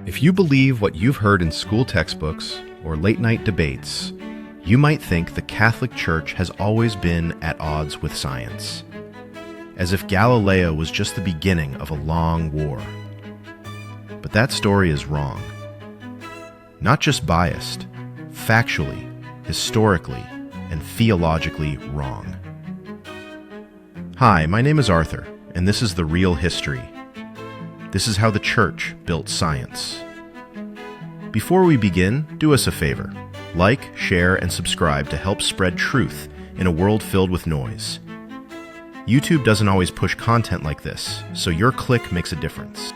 If you believe what you've heard in school textbooks or late-night debates, you might think the Catholic Church has always been at odds with science, as if Galileo was just the beginning of a long war. But that story is wrong. Not just biased, factually, historically, and theologically wrong. Hi, my name is Arthur, and this is The Real History. This is how the Church built science. Before we begin, do us a favor. Like, share, and subscribe to help spread truth in a world filled with noise. YouTube doesn't always push content like this, so your click makes a difference.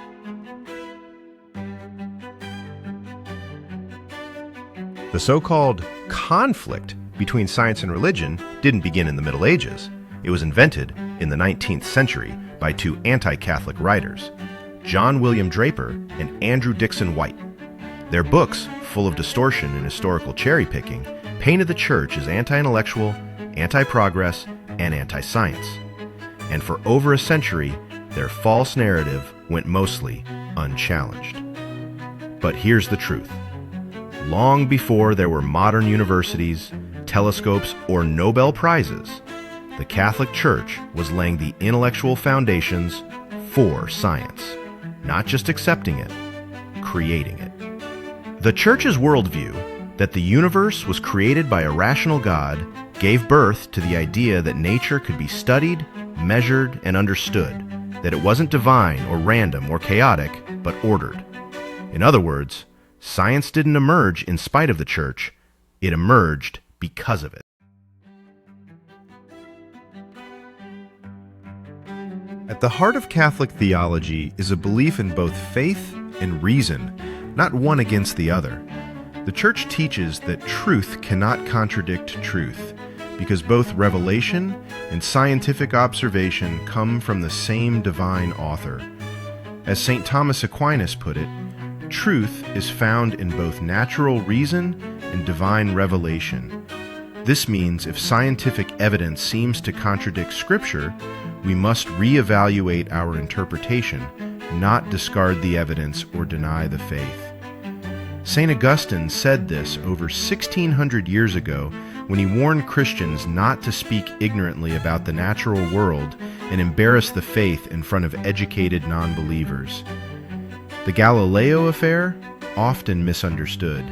The so-called conflict between science and religion didn't begin in the Middle Ages. It was invented in the 19th century by two anti-Catholic writers, John William Draper and Andrew Dickson White. Their books, full of distortion and historical cherry-picking, painted the Church as anti-intellectual, anti-progress, and anti-science. And for over a century, their false narrative went mostly unchallenged. But here's the truth. Long before there were modern universities, telescopes, or Nobel Prizes, the Catholic Church was laying the intellectual foundations for science. Not just accepting it, creating it. The Church's worldview, that the universe was created by a rational God, gave birth to the idea that nature could be studied, measured, and understood, that it wasn't divine or random or chaotic, but ordered. In other words, science didn't emerge in spite of the Church, it emerged because of it. At the heart of Catholic theology is a belief in both faith and reason, not one against the other. The Church teaches that truth cannot contradict truth, because both revelation and scientific observation come from the same divine author. As St. Thomas Aquinas put it, truth is found in both natural reason and divine revelation. This means if scientific evidence seems to contradict Scripture, we must reevaluate our interpretation, not discard the evidence or deny the faith. St. Augustine said this over 1,600 years ago when he warned Christians not to speak ignorantly about the natural world and embarrass the faith in front of educated non-believers. The Galileo affair, often misunderstood.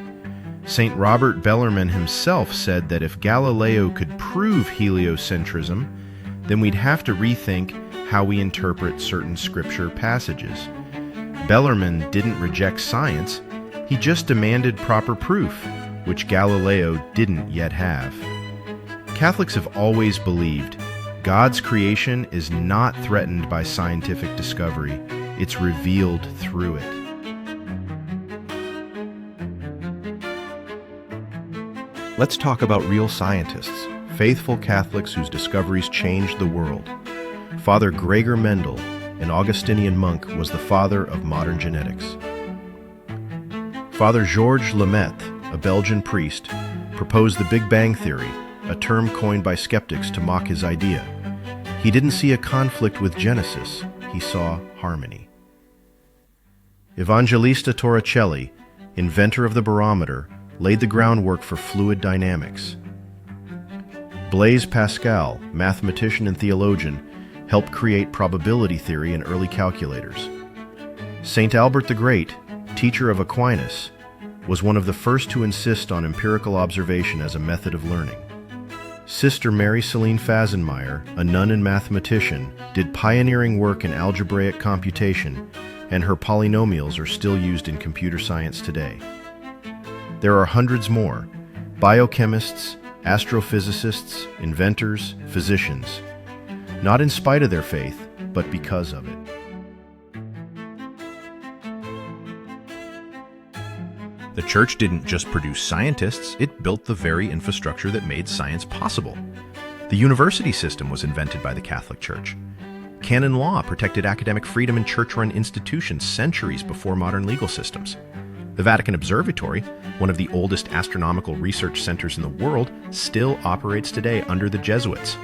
St. Robert Bellarmine himself said that if Galileo could prove heliocentrism, then we'd have to rethink how we interpret certain scripture passages. Bellarmine didn't reject science, he just demanded proper proof, which Galileo didn't yet have. Catholics have always believed God's creation is not threatened by scientific discovery, it's revealed through it. Let's talk about real scientists, faithful Catholics whose discoveries changed the world. Father Gregor Mendel, an Augustinian monk, was the father of modern genetics. Father Georges Lemaître, a Belgian priest, proposed the Big Bang Theory, a term coined by skeptics to mock his idea. He didn't see a conflict with Genesis, he saw harmony. Evangelista Torricelli, inventor of the barometer, laid the groundwork for fluid dynamics. Blaise Pascal, mathematician and theologian, helped create probability theory and early calculators. St. Albert the Great, teacher of Aquinas, was one of the first to insist on empirical observation as a method of learning. Sister Mary Celine Fasenmeyer, a nun and mathematician, did pioneering work in algebraic computation, and her polynomials are still used in computer science today. There are hundreds more: biochemists, astrophysicists, inventors, physicians, not in spite of their faith, but because of it. The Church didn't just produce scientists, it built the very infrastructure that made science possible. The university system was invented by the Catholic Church. Canon law protected academic freedom in church-run institutions centuries before modern legal systems. The Vatican Observatory, one of the oldest astronomical research centers in the world, still operates today under the Jesuits.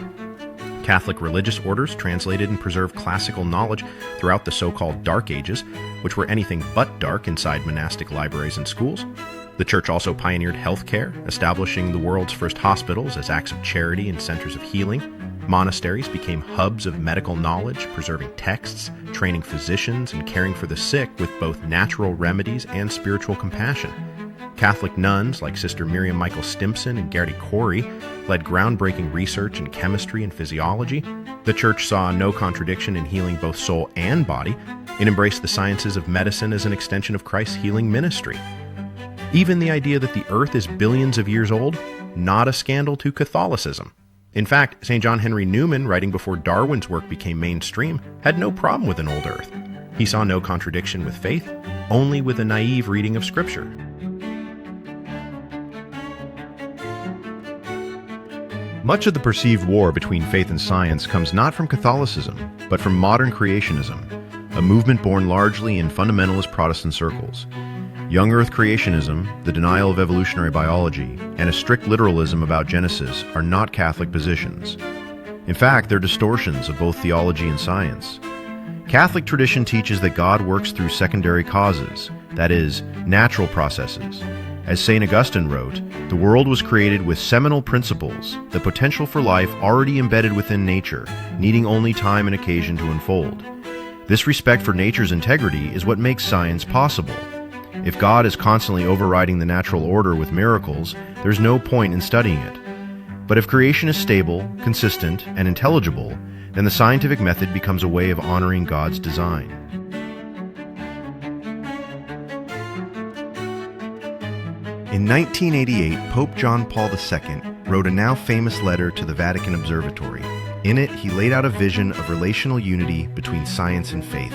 Catholic religious orders translated and preserved classical knowledge throughout the so-called Dark Ages, which were anything but dark inside monastic libraries and schools. The Church also pioneered healthcare, establishing the world's first hospitals as acts of charity and centers of healing. Monasteries became hubs of medical knowledge, preserving texts, training physicians, and caring for the sick with both natural remedies and spiritual compassion. Catholic nuns like Sister Miriam Michael Stimpson and Gertie Corey led groundbreaking research in chemistry and physiology. The Church saw no contradiction in healing both soul and body. It embraced the sciences of medicine as an extension of Christ's healing ministry. Even the idea that the earth is billions of years old, not a scandal to Catholicism. In fact, St. John Henry Newman, writing before Darwin's work became mainstream, had no problem with an old earth. He saw no contradiction with faith, only with a naive reading of Scripture. Much of the perceived war between faith and science comes not from Catholicism, but from modern creationism, a movement born largely in fundamentalist Protestant circles. Young Earth creationism, the denial of evolutionary biology, and a strict literalism about Genesis are not Catholic positions. In fact, they're distortions of both theology and science. Catholic tradition teaches that God works through secondary causes, that is, natural processes. As St. Augustine wrote, the world was created with seminal principles, the potential for life already embedded within nature, needing only time and occasion to unfold. This respect for nature's integrity is what makes science possible. If God is constantly overriding the natural order with miracles, there's no point in studying it. But if creation is stable, consistent, and intelligible, then the scientific method becomes a way of honoring God's design. In 1988, Pope John Paul II wrote a now famous letter to the Vatican Observatory. In it, he laid out a vision of relational unity between science and faith.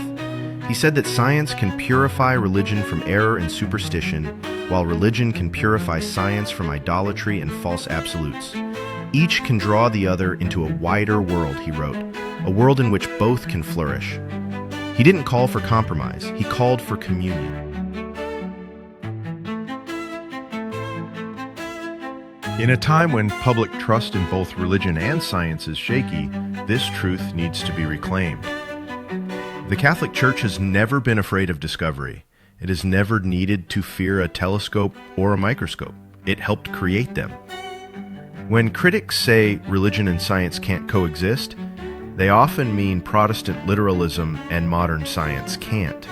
He said that science can purify religion from error and superstition, while religion can purify science from idolatry and false absolutes. Each can draw the other into a wider world, he wrote, a world in which both can flourish. He didn't call for compromise, he called for communion. In a time when public trust in both religion and science is shaky, this truth needs to be reclaimed. The Catholic Church has never been afraid of discovery. It has never needed to fear a telescope or a microscope. It helped create them. When critics say religion and science can't coexist, they often mean Protestant literalism and modern science can't.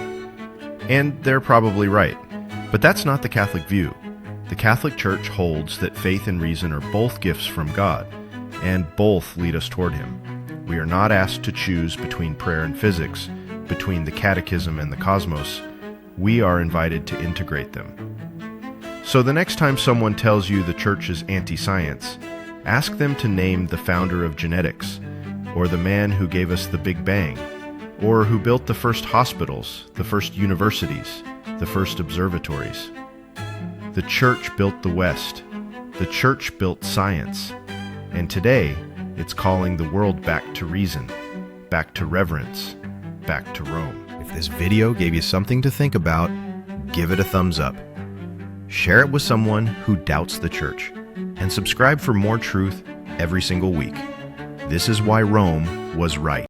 And they're probably right. But that's not the Catholic view. The Catholic Church holds that faith and reason are both gifts from God, and both lead us toward Him. We are not asked to choose between prayer and physics, between the Catechism and the cosmos. We are invited to integrate them. So the next time someone tells you the Church is anti-science, ask them to name the founder of genetics, or the man who gave us the Big Bang, or who built the first hospitals, the first universities, the first observatories. The Church built the West. The Church built science. And today, it's calling the world back to reason, back to reverence, back to Rome. If this video gave you something to think about, give it a thumbs up. Share it with someone who doubts the Church. And subscribe for more truth every single week. This is why Rome was right.